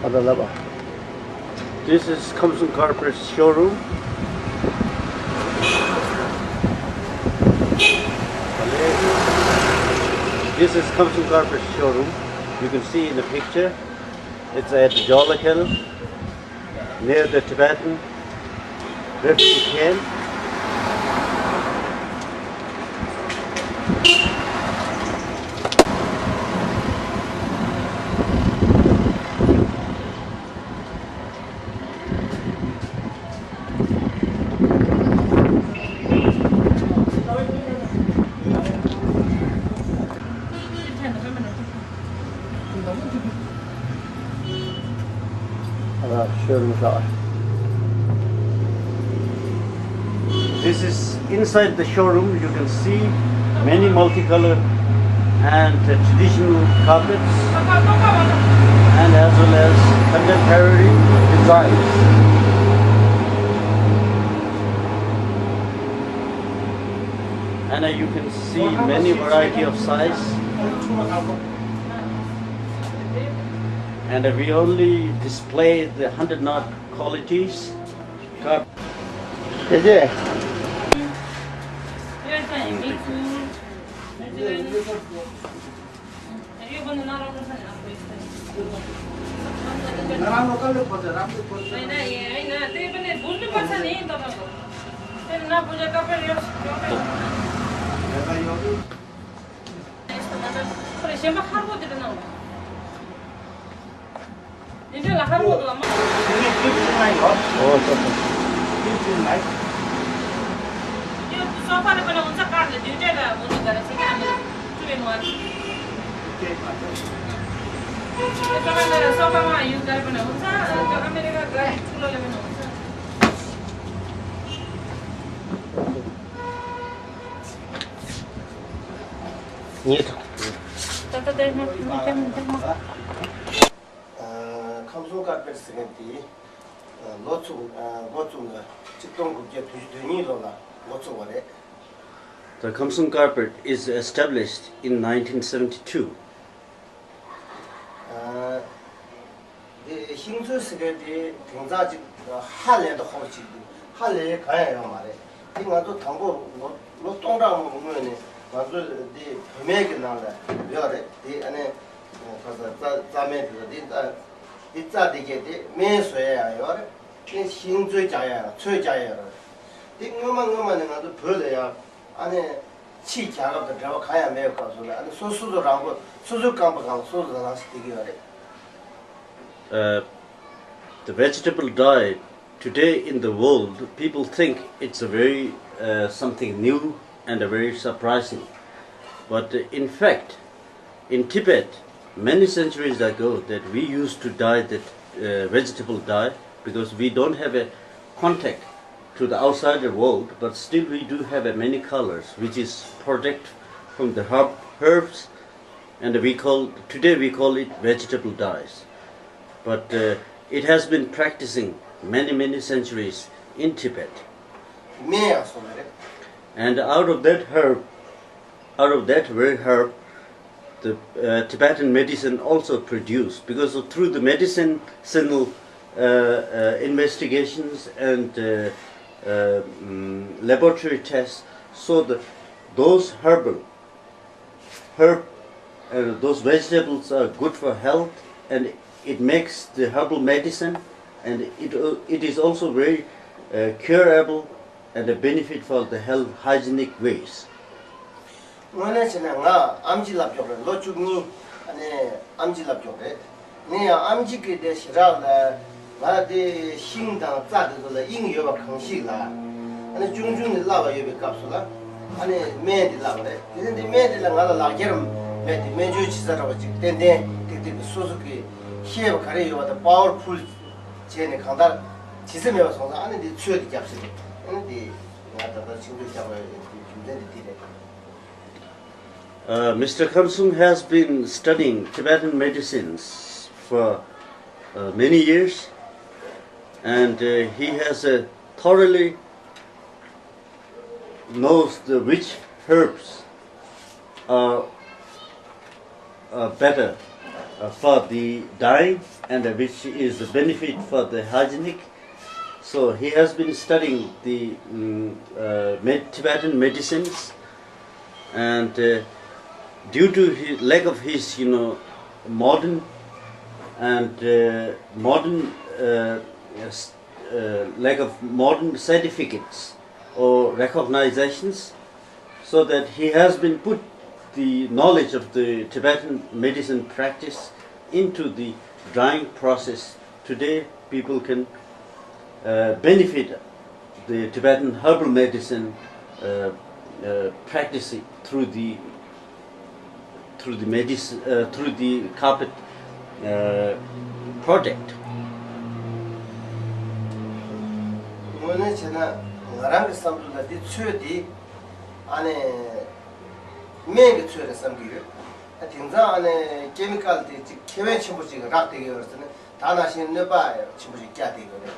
Lama. This is Khamsum Carpet's showroom. This is Khamsum Carpet's showroom. You can see in the picture, it's at Jolakal, near the Tibetan refugee camp. This is inside the showroom. You can see many multicolored and traditional carpets, and as well as contemporary designs. And you can see many variety of size. And we only display the 100 knot qualities. Khamsum carpets The Khamsum carpet is established in 1972. The vegetable dye today in the world, people think it's a very something new and a very surprising. But in fact, in Tibet, many centuries ago, that we used to dye that vegetable dye because we don't have a contact to the outside world, but still we do have many colors, which is protect from the herbs, and today we call it vegetable dyes. But it has been practicing many centuries in Tibet. And out of that very herb, the Tibetan medicine also produced, because through the medicinal investigations and laboratory tests, so those those vegetables are good for health, and it makes the herbal medicine, and it is also very curable and a benefit for the health hygienic ways. Mr. Khamsum has been studying Tibetan medicines for many years, and he has thoroughly knows which herbs are better for the dyeing, and which is a benefit for the hygienic. So he has been studying the Tibetan medicines, and due to his lack of his, modern lack of modern certificates or recognitions, so that he has been put the knowledge of the Tibetan medicine practice into the drying process. Today people can benefit the Tibetan herbal medicine practicing through the medicine, through the carpet project. 매게 추를 삼기요. 등자 안에 케미컬 케메 침부지가 락되게였으나 다나신 넣어봐요. 침부지 깨되거든.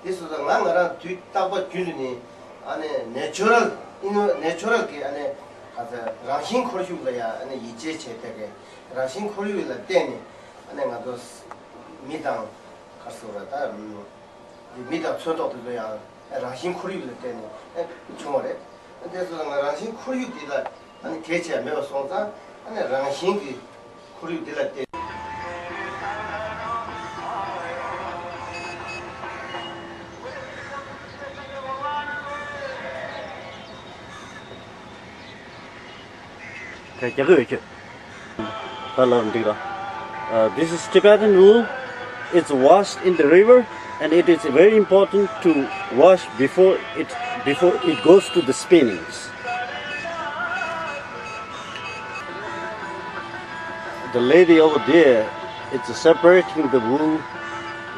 그래서 나랑 뒤따고 균이 안에 내추럴 내추럴게 안에 가서 라신 콜슈가야 안에 이제 제대게 라신 콜슈가 때니 안에 가도 미당 가서라다 미당 쳐도도야 라신 콜슈가 때니 정말에 그래서 라신 콜슈가 아니 개체 매우 송사 아니 랑신기 쿠리 들었대. This is Tibetan wool. It's washed in the river, and it is very important to wash before it goes to the spinnings. The lady over there, it's separating the wool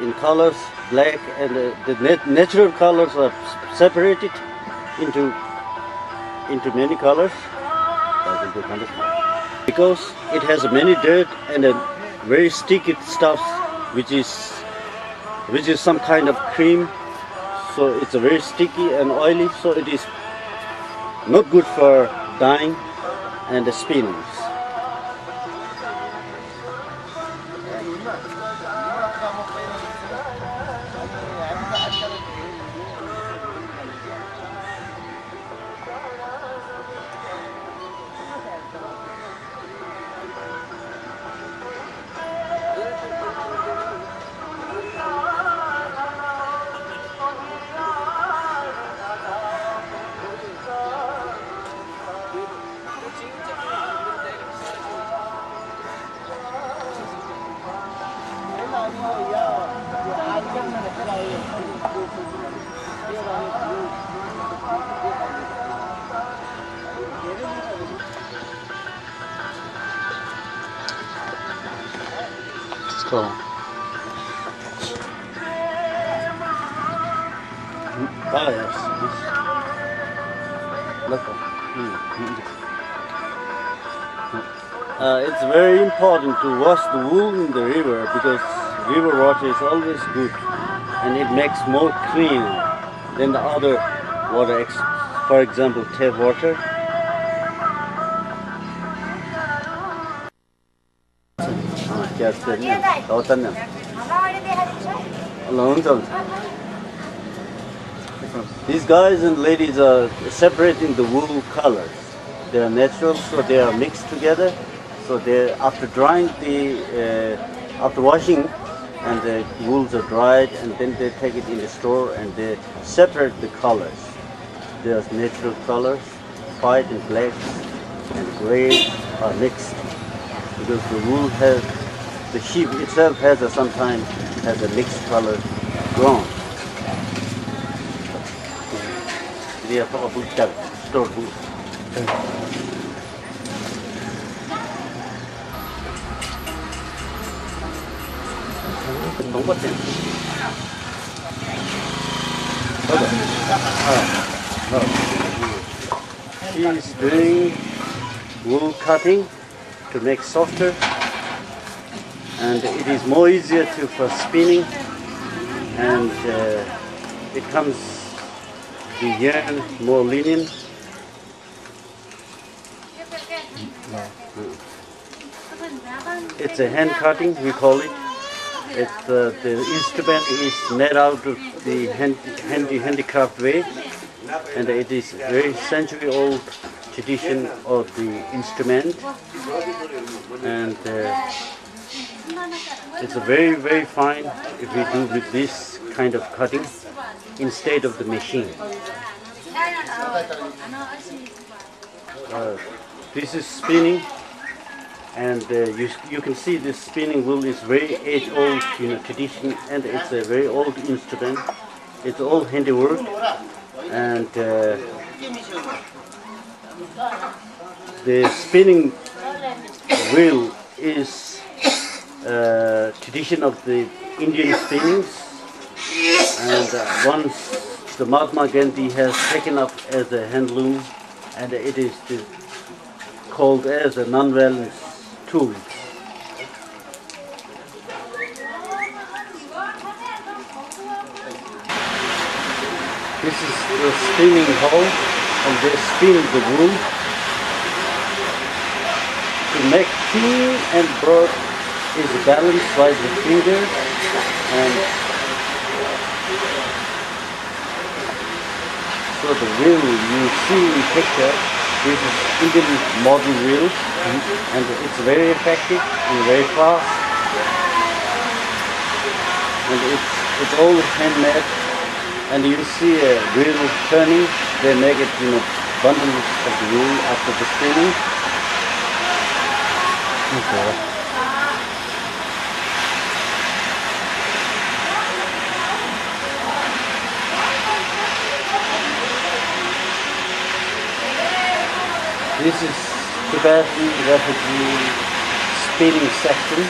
in colors, black, and the natural colors are separated into many colors, because it has many dirt and a very sticky stuff, which is some kind of cream. So it's a very sticky and oily. So it is not good for dyeing and the spinnings. Cool. Ah, yes. It's very important to wash the wool in the river, because river water is always good and it makes more clean than the other water, for example tap water. These guys and ladies are separating the wool colors. They are natural, so they are mixed together. So they, after drying after washing, and the wools are dried, and then they take it in the store and they separate the colors. There are natural colors, white and black and gray are mixed, because the wool has, the sheep itself has sometimes has a mixed color grown. They are probably stored wool. She is doing wool cutting to make softer, and it is more easier for spinning, and it comes the yarn more linen. It's a hand cutting, we call it. The instrument is made out of the handicraft way, and it is very century-old tradition of the instrument, and it's a very fine if we do with this kind of cutting instead of the machine. This is spinning, and you can see this spinning wheel is very age-old, tradition, and it's a very old instrument. It's all handiwork, and the spinning wheel is tradition of the Indian spinnings, and once the Mahatma Gandhi has taken up as a handloom, and it is called as a non-violence tool. This is the spinning hole, and they spin the wool to make thin and broad is balanced by the finger, and so the wheel you see in picture, this is Indian model wheel, and it's very effective and very fast, and it's all handmade. And you see a wheel turning, they make it bundles of the wool after the spinning. Okay. This is Tibetan refugee spinning section,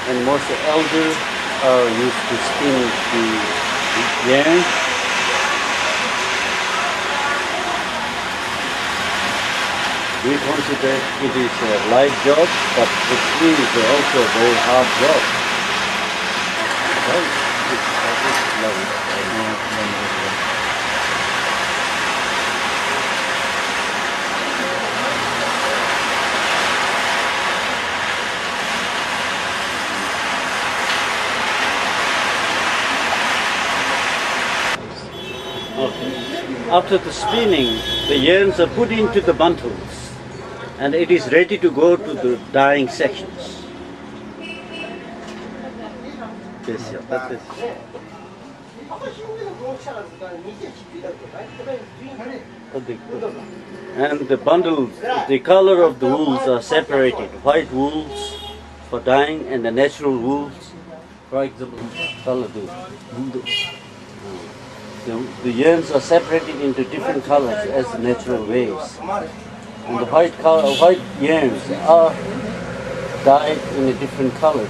and most elders are used to spin the yarn. We consider it is a light job, but it is also a very hard job. After the spinning, the yarns are put into the bundles, and it is ready to go to the dyeing sections. And the bundles, the color of the wools are separated. White wools for dyeing and the natural wools, for example, color the yarns are separated into different colors as natural ways. And the white yarns are dyed in the different colors.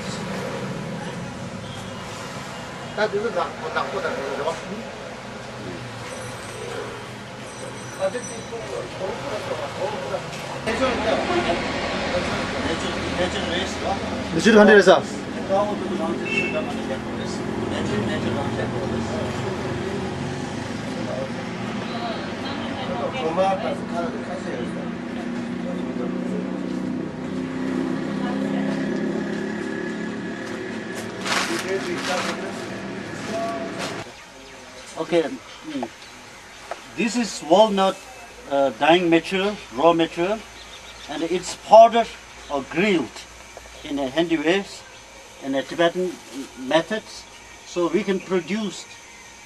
Okay, this is walnut dyeing material, raw material, and it's powdered or grilled in a handy ways, in a Tibetan methods. So we can produce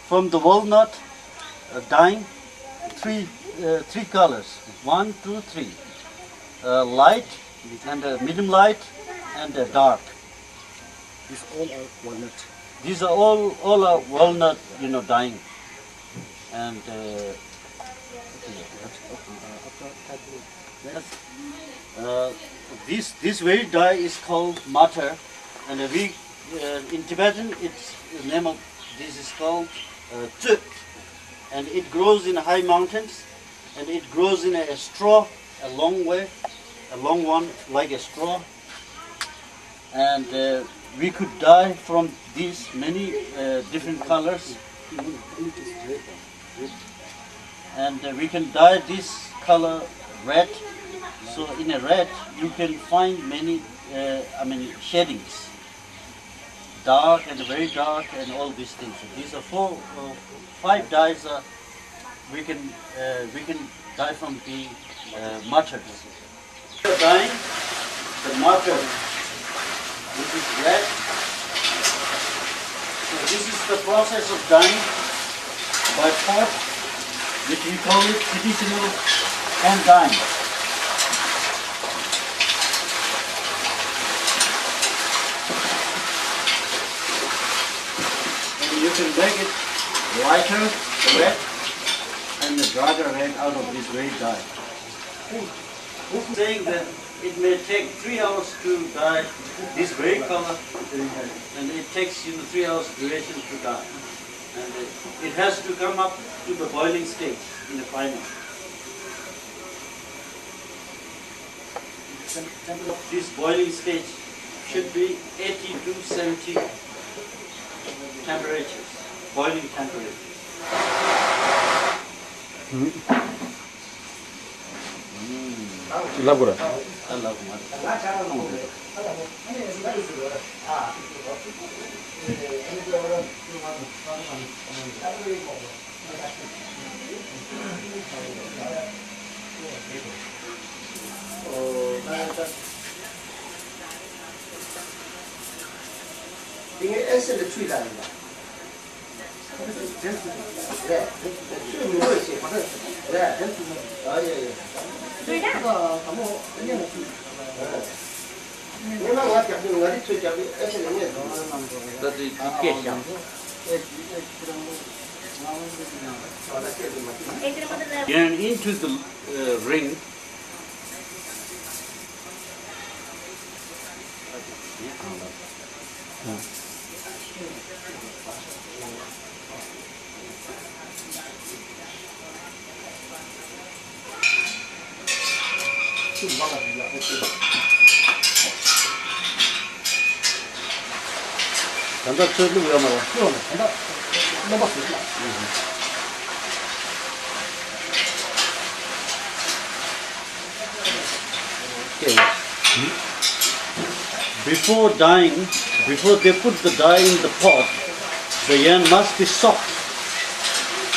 from the walnut dyeing three colors, 1, 2, 3, light and medium light and dark. These all are walnut. These are all are walnut, dyeing, and this very dye is called matter, and we in Tibetan it's the name of this is called tzu, and it grows in high mountains, and it grows in a straw, a long one like a straw, and we could dye from these many different colors, and we can dye this color red, So in a red, you can find many, shadings, dark and very dark, and all these things. These are five dyes. We can dye from the martyrs. Dyeing the martyr, which is red. So this is the process of dyeing by pot, which we call it traditional hand dyeing. You can make it lighter red and the darker red out of this red dye. Saying that it may take 3 hours to dye this red color, and it takes 3 hours duration to dye. And it has to come up to the boiling stage in the final. This boiling stage should be 80 to 70 temperatures, boiling temperatures. Labura. 이게 S를 추이라는 거야. 네, 추이 뭐였지? 네, 예. 뭐 그냥 내가 왔지 않는 거지 추이자비 S는 게 That is the and into the ring. 간다 쳐도 위험하다. 간다. 넘어갔어. Okay. Before dyeing, before they put the dye in the pot, the yarn must be soaked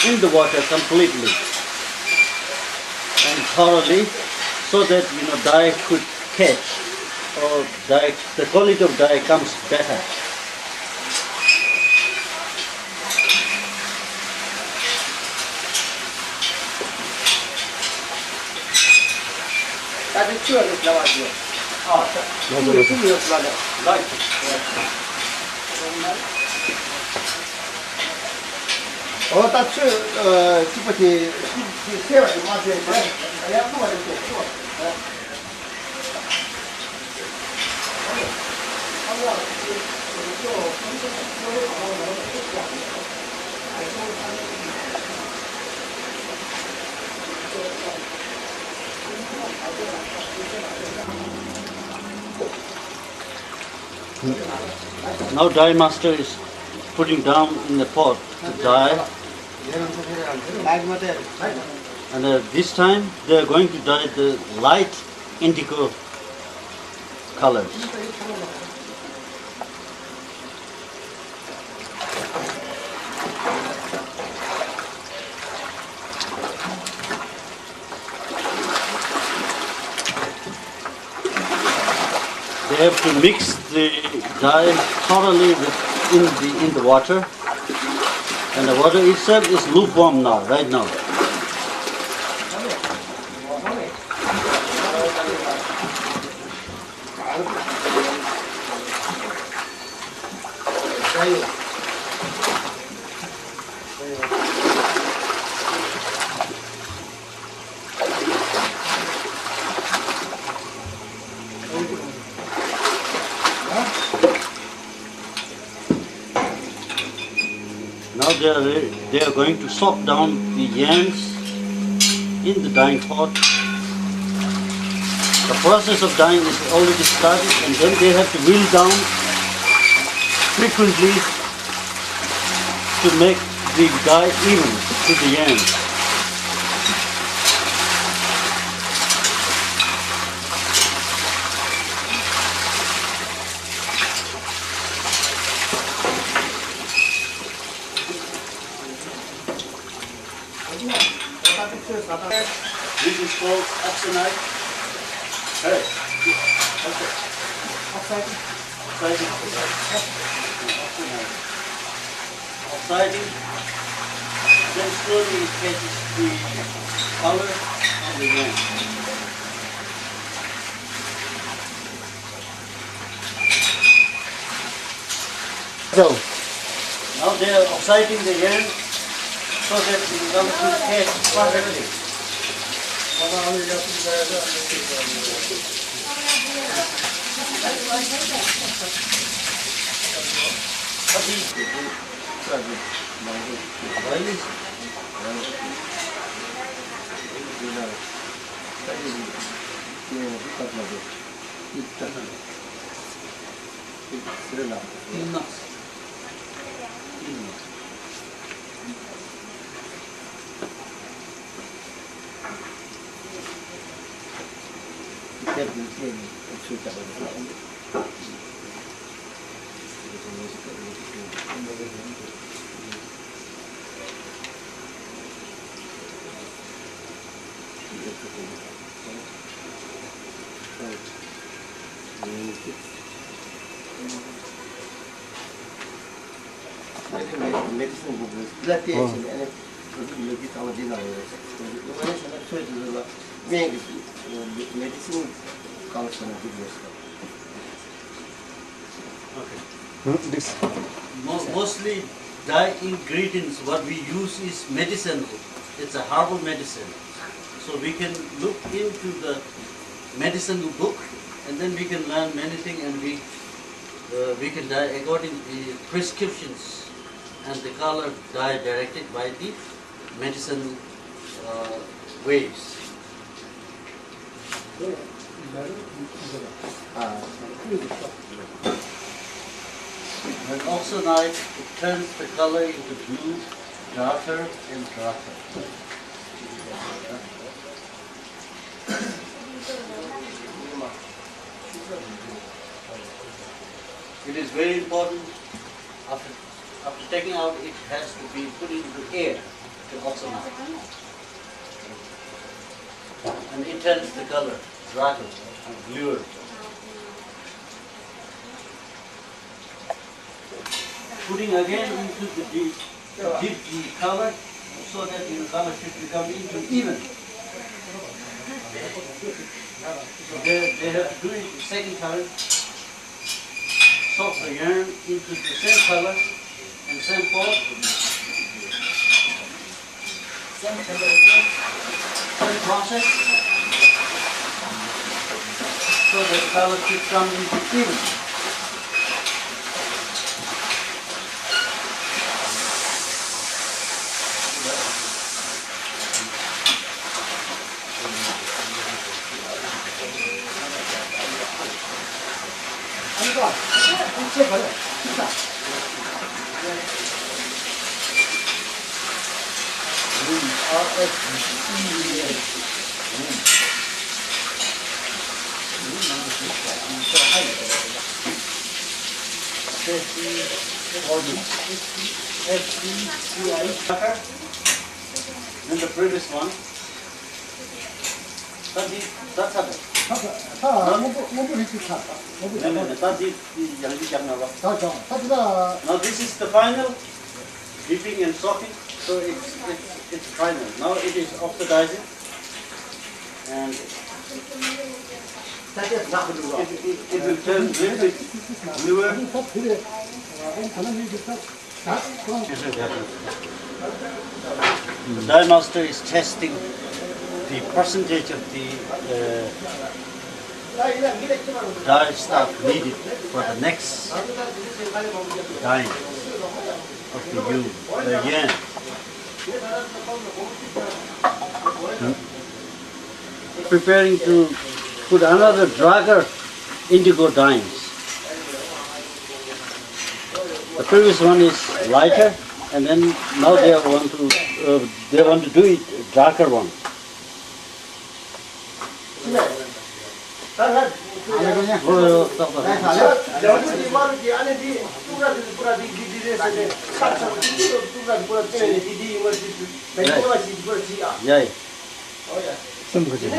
in the water completely and thoroughly, so that dye could catch, or dye, the quality of dye comes better. 다시 추억을 나와줘. Right. 딱 집어지 세워 좀 마셔야 돼. 내가 부어 줄게. Now dye master is putting down in the pot the dye, and this time they are going to dye the light indigo colors. They have to mix the dye thoroughly in the water, and the water itself is lukewarm now, right now. Now they are going to soak down the yams in the dyeing pot. The process of dyeing is already started, and then they have to wheel down frequently to make the dye even to the yams. This is called axonite. Hey. Okay. Oxiding. Oxiding. Then slowly it catches the color of the yarn. So, Now they are oxiding the yarn so that the color will catch perfectly. medicine book is platinum and look at our dinner. Medicine comes from a business. Okay. This. Mostly dye ingredients what we use is medicinal. It's a herbal medicine. So we can look into the medicinal book and then we can learn many things and we can dye according to the prescriptions and the color dye directed by the medicinal ways. When oxonite, it turns the color into blue, darker and darker. It is very important, after taking out, it has to be put into air to oxonite. And it turns the color darker and bluer. Putting again into the deep the color so that the color should become even. So they have to do it the second time. Soak the yarn into the same color and same pot. Same process. So that the color should come into even. Then the previous one. Now this is the final dipping and soaking, so it's final. Now it is oxidizing and it will turn a little bit bluer. The dye master is testing the percentage of the dye stuff needed for the next dyeing of the yarn. Preparing to put another darker indigo dyes. The previous one is lighter, and then now they want to do it darker one. Yeah. 좀 그지.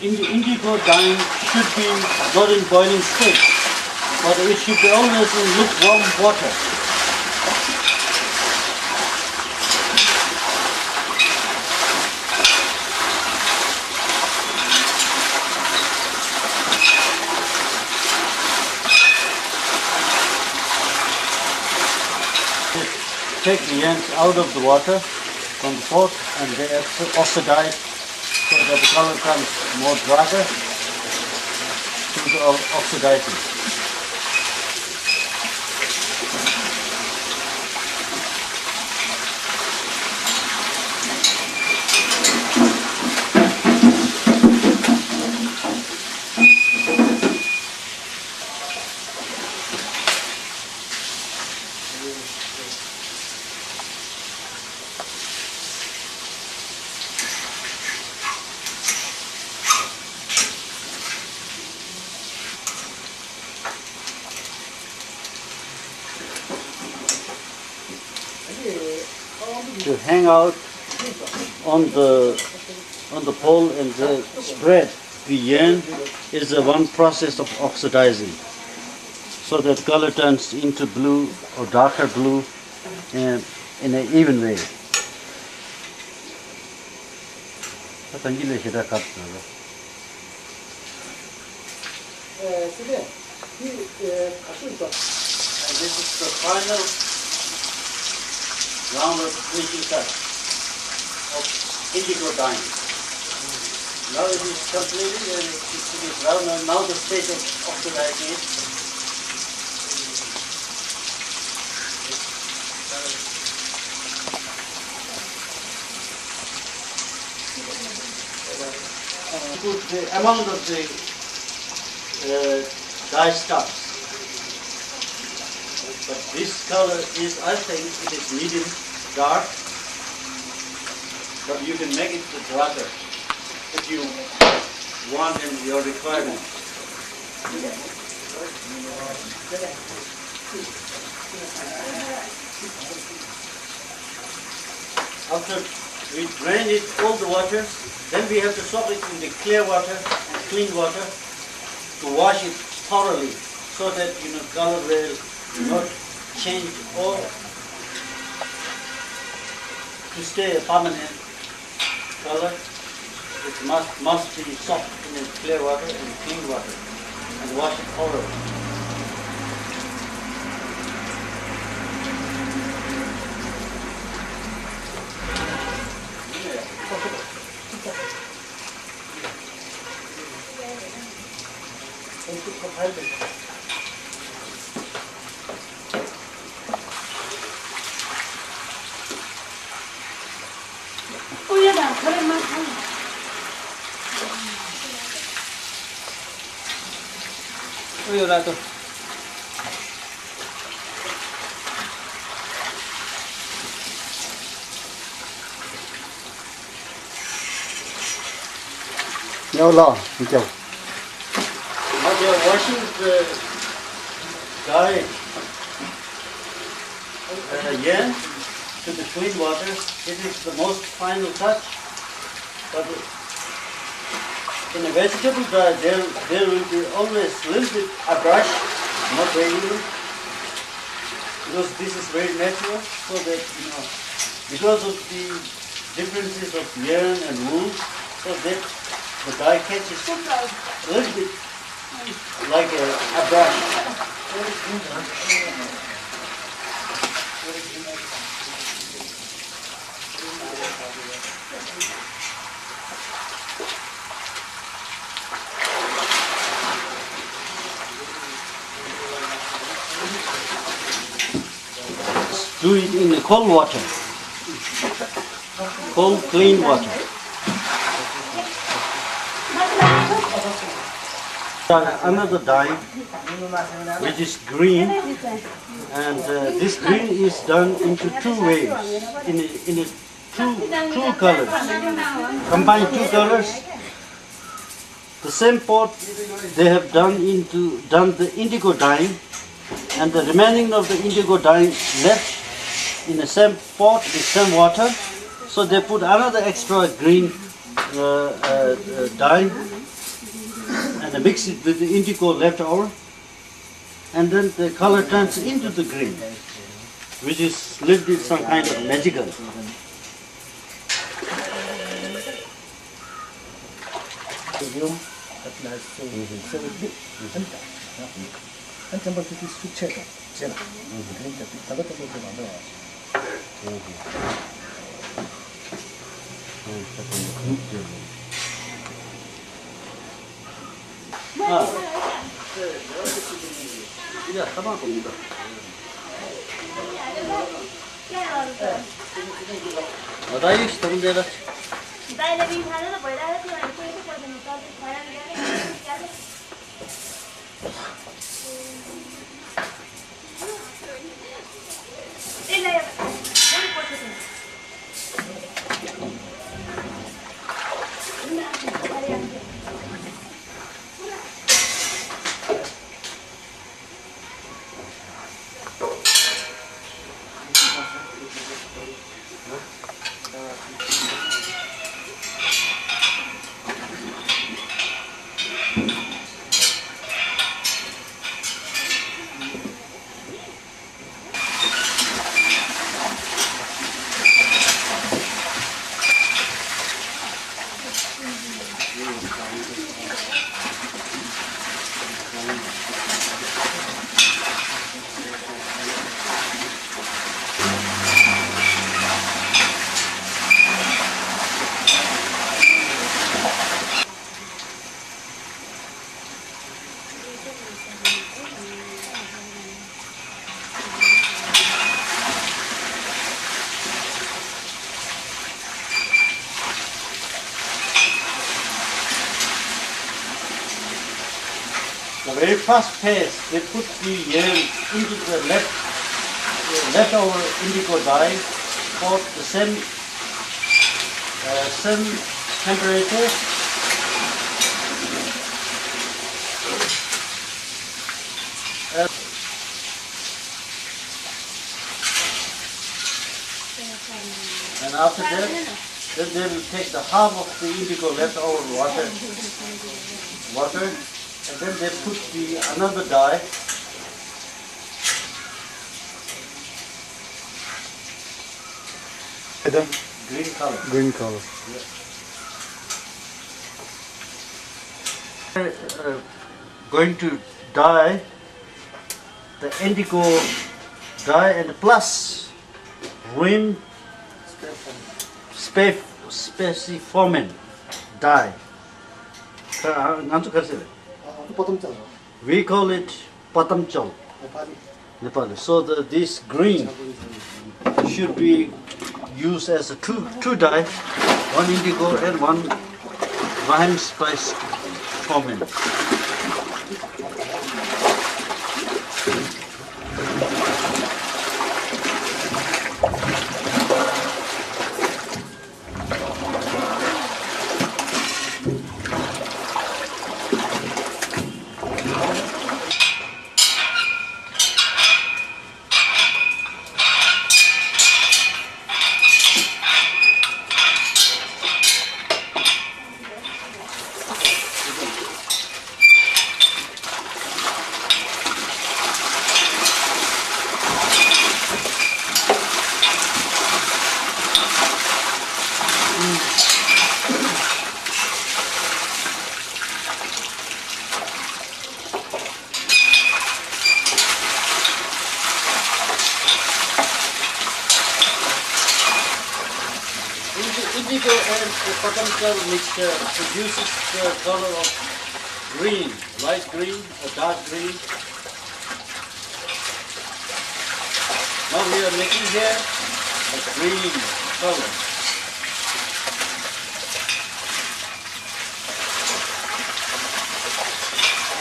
Indigo dyeing should be not in boiling state, but it should be always in lukewarm water. Take the ends out of the water from the pot and they oxidize so that the color comes more darker through the oxidizing. To hang out on the pole and spread the yarn is the one process of oxidizing, so that color turns into blue or darker blue in an even way. And this is the final round of finishing touch of indigo dyeing. Now it is completed and it is round, and now the stage of oxidizing it. Put the amount of the dye stuffs. But this color is, I think, it is medium dark, but you can make it darker if you want and your requirement. After we drain it, all the water, then we have to soak it in the clear water and clean water to wash it thoroughly, so that color will not change or to stay a permanent color. It must be soaked in clear water and clean water and wash it thoroughly. nhau lo chồng Now they are washing the dye yam to the clean water. It is the most final touch. But in a vegetable dye, there will be always a little bit a brush, not regular, because this is very natural. So that because of the differences of yarn and wool, so that the dye catches a little bit like a brush. Do it in the cold water, cold clean water. Another dye which is green, and this green is done into two ways, in two colors. Combine two colors. The same pot they have done the indigo dye, and the remaining of the indigo dye left in the same pot, in same water. So they put another extra green dye and they mix it with the indigo left over, and then the color turns into the green, which is lived in some kind of magical. Ya, tamam komida. Adai istamo dela. Dai le bin khana na bhaइरहेको थियो अनि कोही पनि पर्दैन तले खाना ल्याए त्यसलाई पनि पर्छ The very first phase, they put the yam into the leftover indigo dye for the same temperature. And after that, then they will take the half of the indigo leftover water, and then they put another dye. Green color. green color. Going to dye the indigo dye and plus rim speciformin dye. We call it patamchal, Nepali. So this green should be used as a two dye, one indigo and one lime spice formin. Indigo and the botanical mixture produces the color of green, light green or dark green. Now we are making here a green color.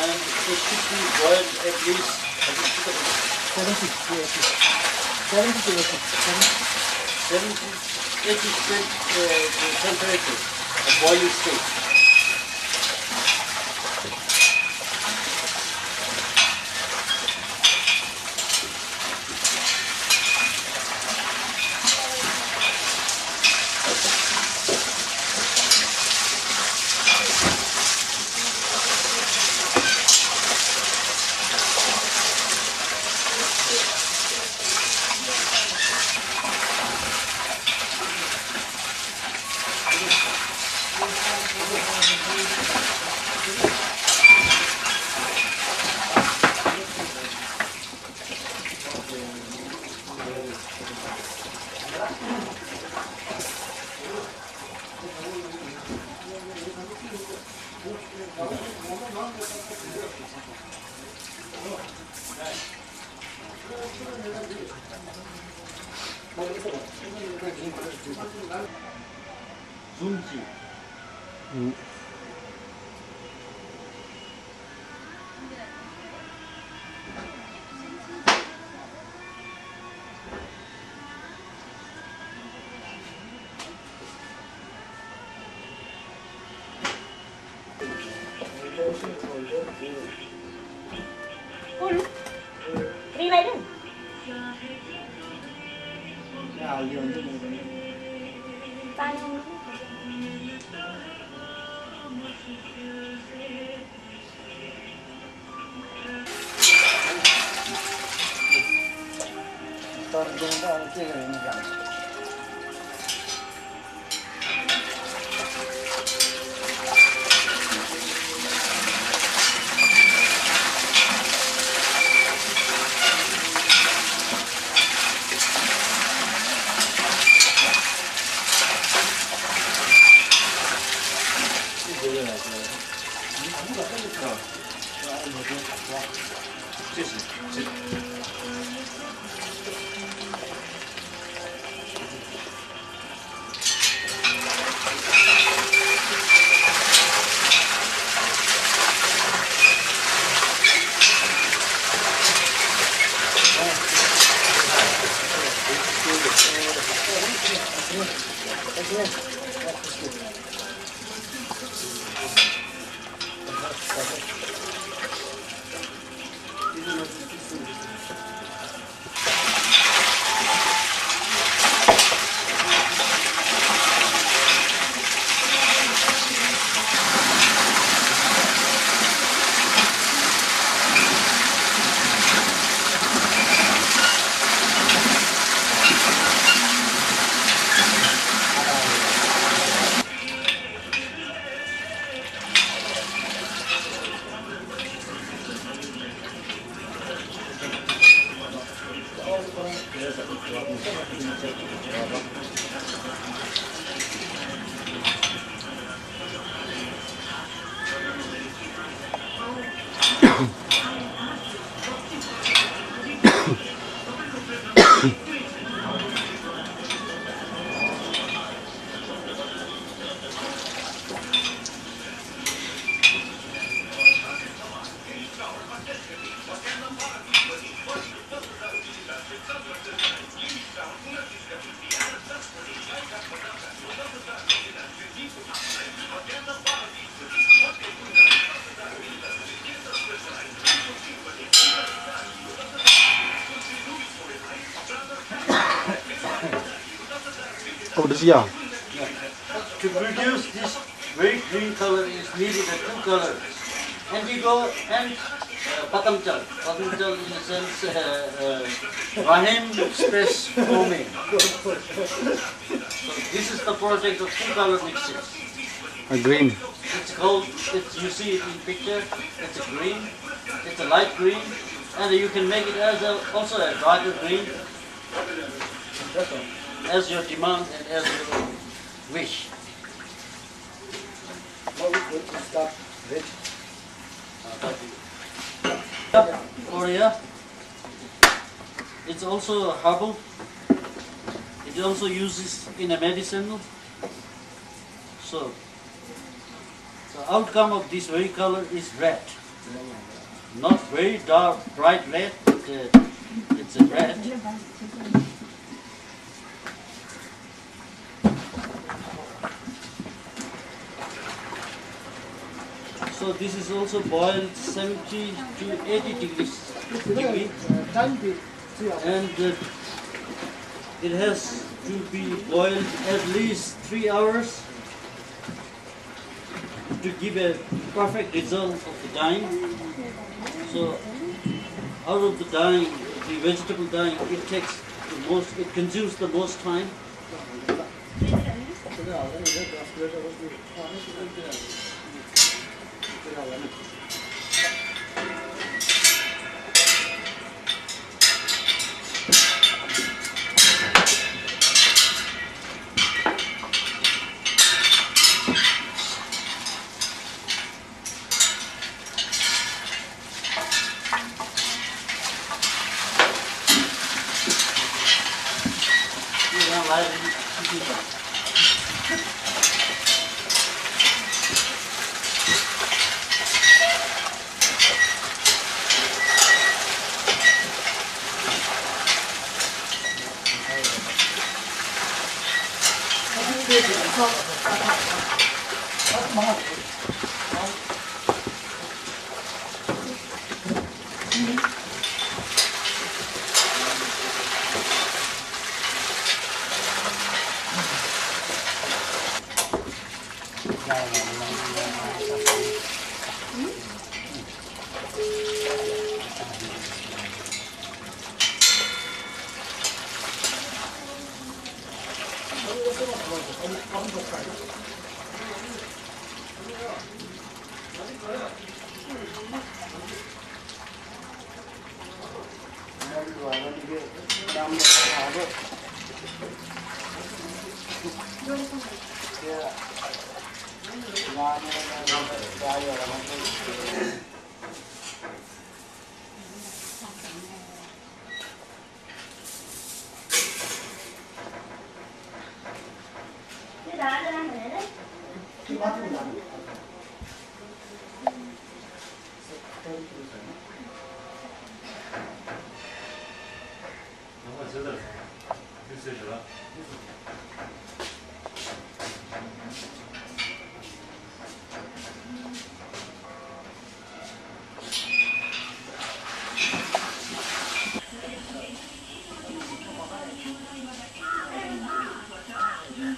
And it should be boiled at least 80% the temperature of boiling state. Zunji. Đi lấy đi. Tay không? Toàn dùng đó kia là mình giảm. Oh, this yeah. To produce this very green color is needed a two colors, indigo and patamchal. Patamchal in the sense rahim space foaming. So this is the project of two color mixes. A green. It's called, you see it in picture, it's a green, it's a light green, and you can make it as also a darker green, as your demand and as your wish. Korea, it's also herbal. It also uses in a medicinal. So, the outcome of this very color is red. Not very dark, bright red, but it's a red. So this is also boiled 70 to 80 degrees and it has to be boiled at least 3 hours to give a perfect result of the dyeing. So out of the dyeing, the vegetable dyeing, it consumes the most time.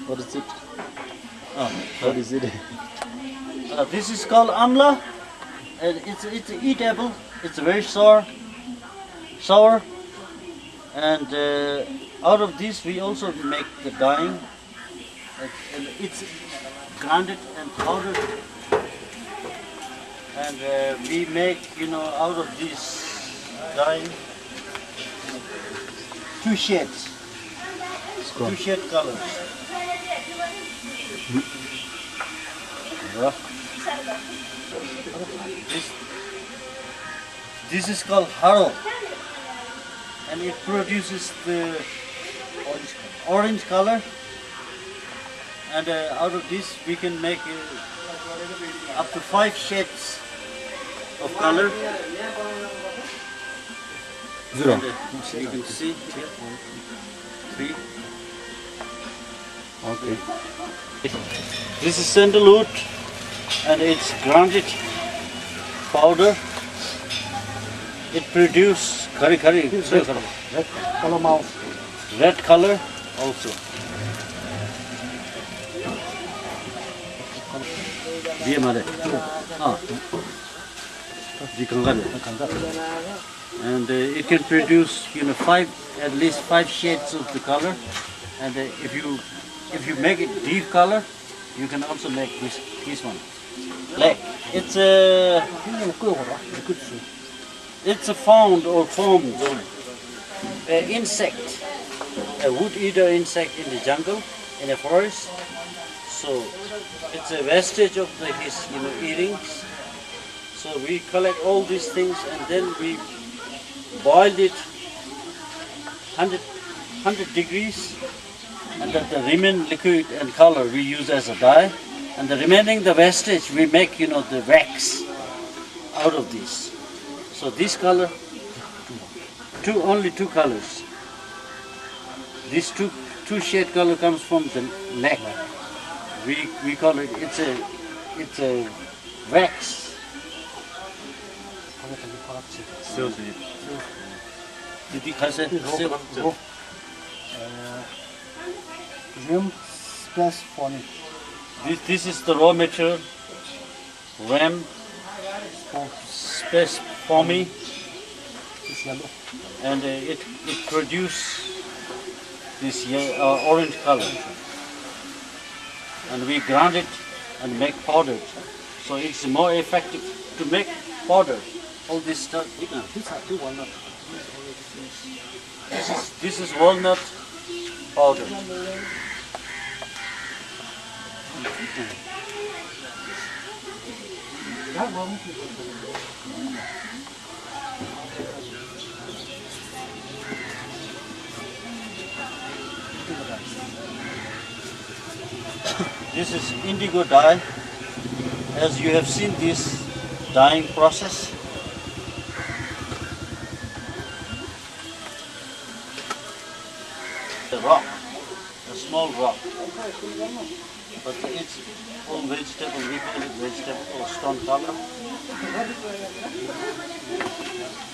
What is it? What is it? This is called amla, and it's eatable. It's very sour, and out of this we also make the dyeing. And it's grounded and powdered, and we make out of this dyeing 2 shades, 2 shade colors. This is called haro, and it produces the orange color, and out of this we can make up to 5 shades of color. Zero. And, you can see here, 3. Okay. This is sandalwood, and it's grounded powder. It produces red color also. 위에 말해. And it can produce, at least 5 shades of the color. And if you make it deep color, you can also make this one black. It's a found or formed insect, a wood eater insect in the jungle, in a forest. So it's a vestige of his eatings. So we collect all these things and then we boiled it 100 degrees, and then the remaining liquid and color we use as a dye, and the remaining the vestige we make the wax out of this. So this color, only two colors. This two shade color comes from the neck. We call it, it's a wax. This is the raw material, ram, space for me, and it produces this orange color, and we grind it and make powder. So it's more effective to make powder. All this stuff. This is walnut powder. This is indigo dye. As you have seen this dyeing process. The rock, a small rock, but it's all vegetable, we call it vegetable or stone color.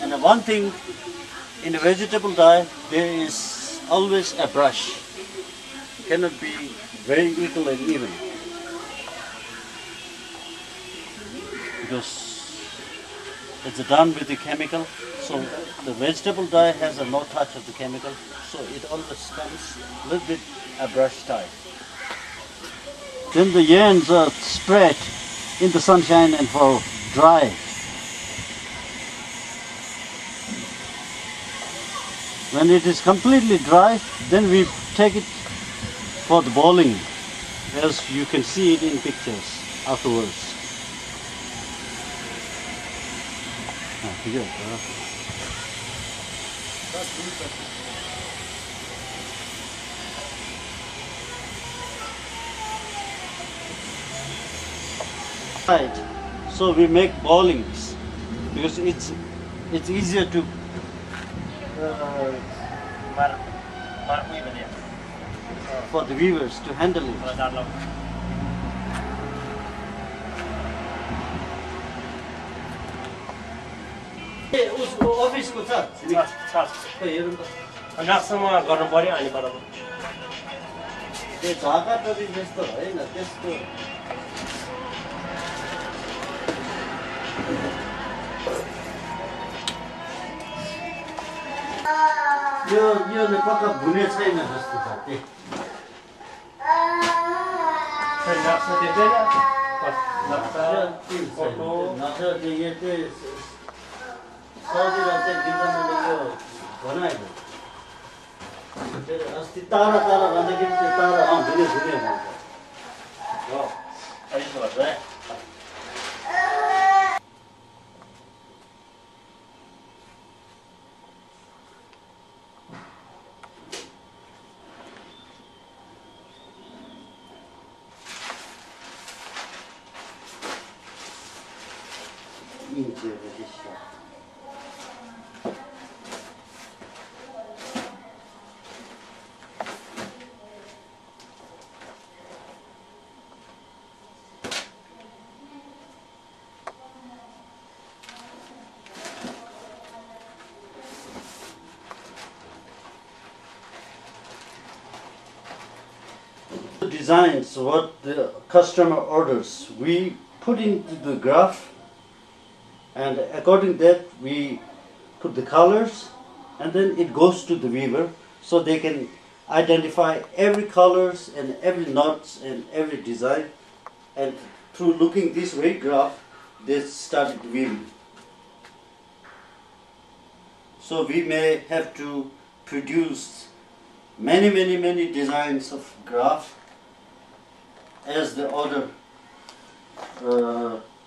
And one thing in a vegetable dye, there is always a brush. It cannot be very equal and even, because it's done with the chemical. So the vegetable dye has a no touch of the chemical, so it always comes a little bit a brush type. Then the yarns are spread in the sunshine and for dry. When it is completely dry, then we take it for the boiling, as you can see it in pictures afterwards. Right. So we make bowlings because it's easier to for the weavers to handle it. Office ko छ हेरौँ त नाकसम्म गर्नु पर्यो अनि बराबर त्यो झाका टोपी जस्तो होइन त्यस्तो यो पक्का भुने छैन जस्तो छ त्यही नक्सा देख्दैन नक्सा फोटो नक्सा त्यो सजिलो चाहिँ डिजाइनले यो बनाएको अस्ति तारा तारा भन्दाखेरि त्यो तारा भुने भन्छ हो अहिले भन्छ designs what the customer orders. We put into the graph, and according to that we put the colors, and then it goes to the weaver so they can identify every colors and every knots and every design, and through looking this way graph they started weaving. So we may have to produce many designs of graph as the order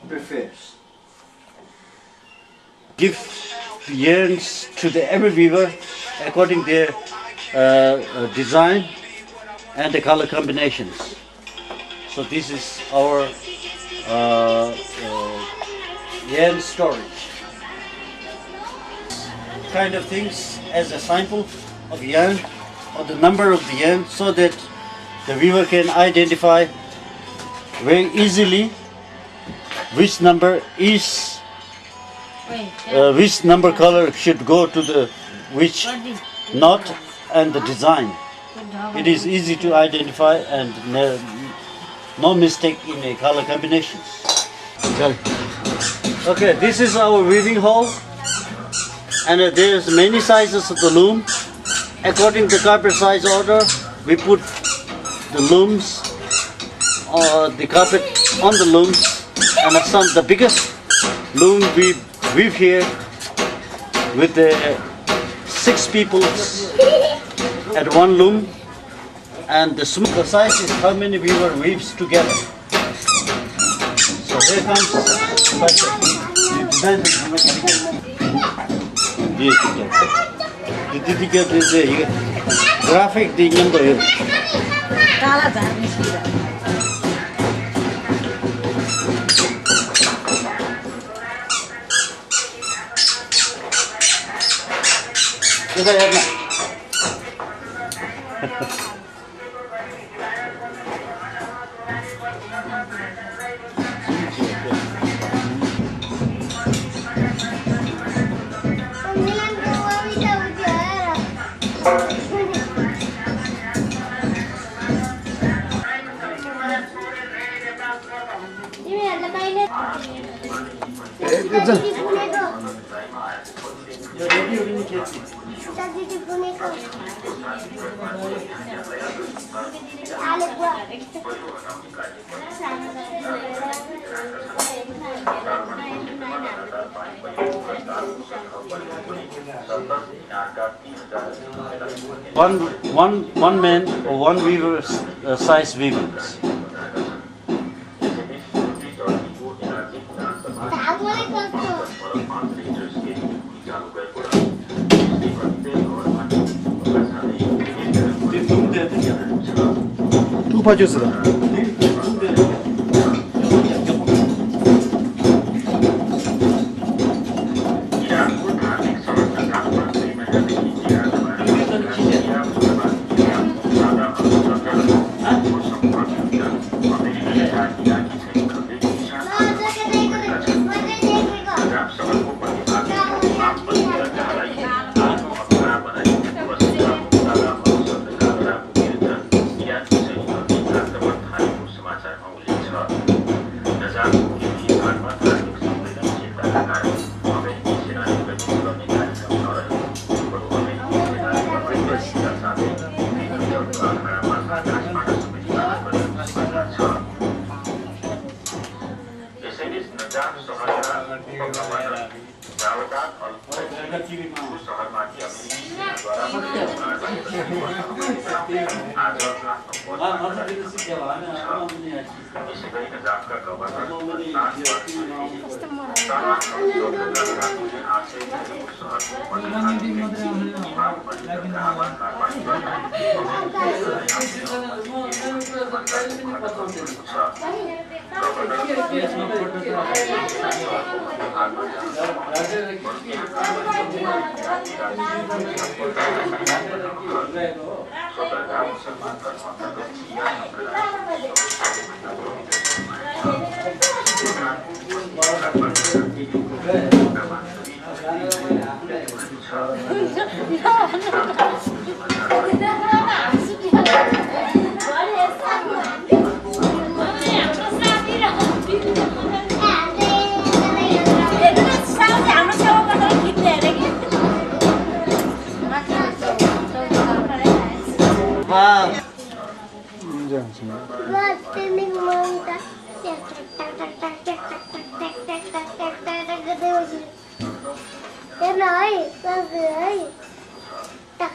prefers. Give yarns to the every weaver according their design and the color combinations. So this is our yarn storage. Kind of things as a sample of yarn or the number of the yarn, so that the weaver can identify very easily which number is which number color should go to the which knot and the design. It is easy to identify and no mistake in the color combinations. Okay, this is our weaving hall, and there's many sizes of the loom. According to carpet size order, we put the looms or the carpet on the looms, and the biggest loom we weave here with the 6 people at one loom, and the smaller size is how many weaver weaves together. So here comes the graphic the number. One man or one weaver size weavings. Em ơi, con dưới. Đặt.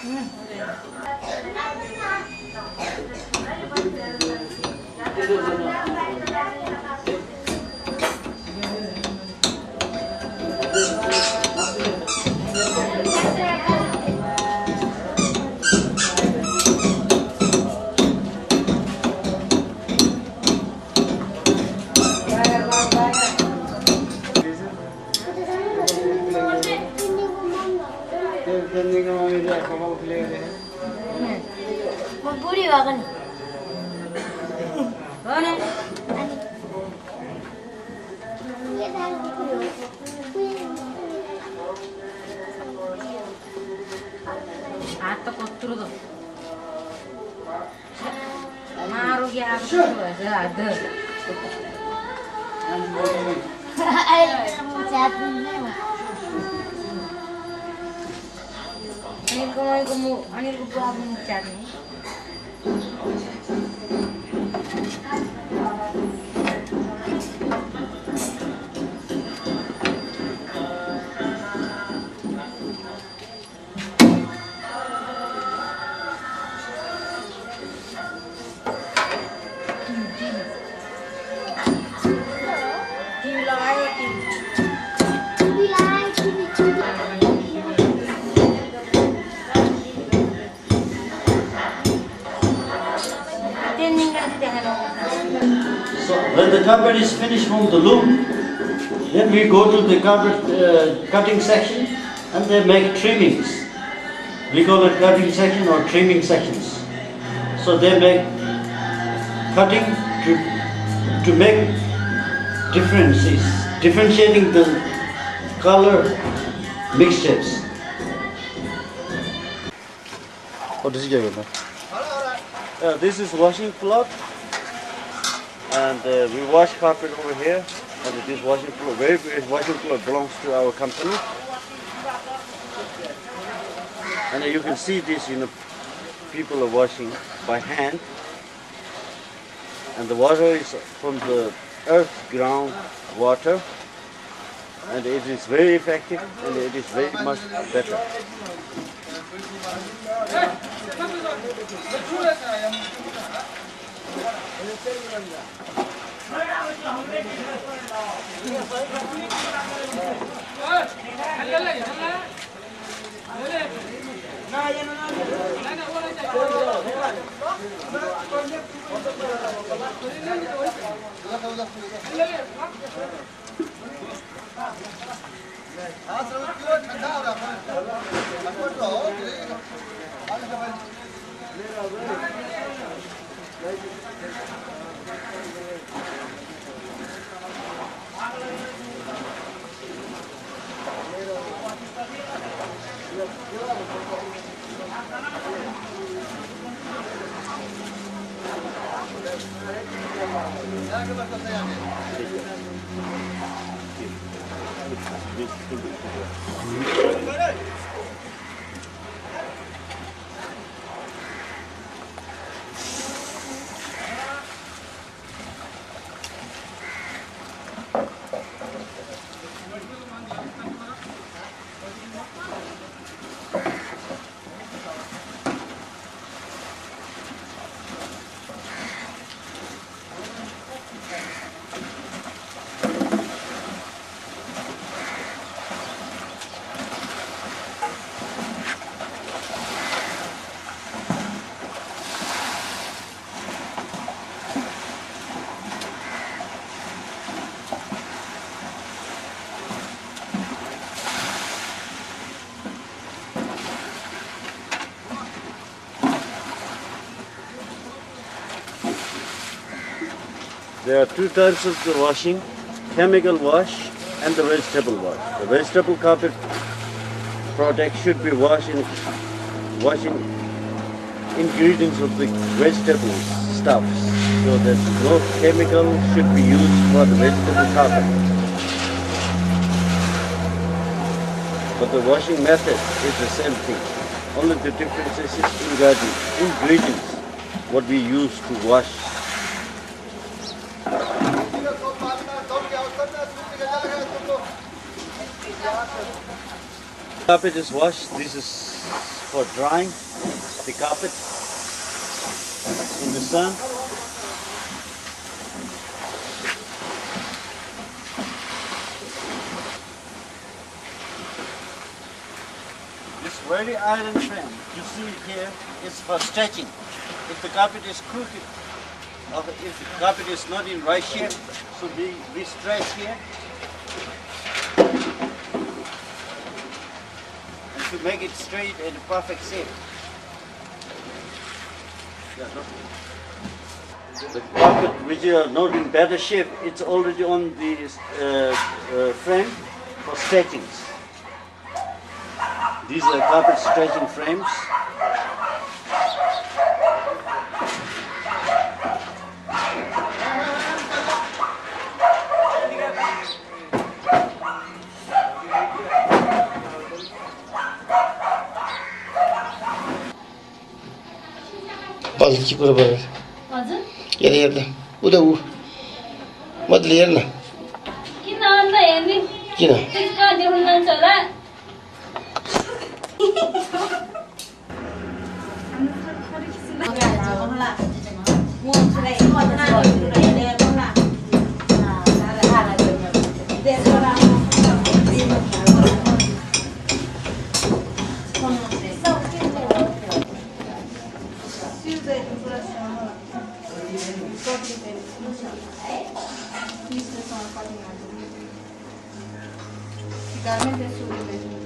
Một bữa đi vào gần. Vâng em. Atau kotor tuh. Naruh ya ada. Anil ko buat mencat ni. So when the carpet is finished from the loom, then we go to the carpet cutting section and they make trimmings. We call it cutting section or trimming sections. So they make cutting to make differences, differentiating the color mixtures. What does he get with that? This is washing cloth, and we wash carpet over here. And this washing cloth, very washing cloth belongs to our company. And you can see this, people are washing by hand, and the water is from the earth ground water, and it is very effective and it is very much better. There are two types of the washing, chemical wash and the vegetable wash. The vegetable carpet product should be washing ingredients of the vegetable stuffs, so that no chemical should be used for the vegetable carpet. But the washing method is the same thing. Only the difference is ingredients, what we use to wash. Carpet is washed. This is for drying the carpet in the sun. This very iron frame you see here is for stretching. If the carpet is crooked, or if the carpet is not in right shape, so we stretch here. And to make it straight and perfect shape. The carpet which are not in better shape, it's already on the frame for stretchings. These are carpet stretching frames. बल्छी कुरा गरेर हजुर हेर हेर्दा उता ऊ मजाले हेर्न किन अन्त हेर्ने किन त्यसमा देखाउन जान्छ होला Garment is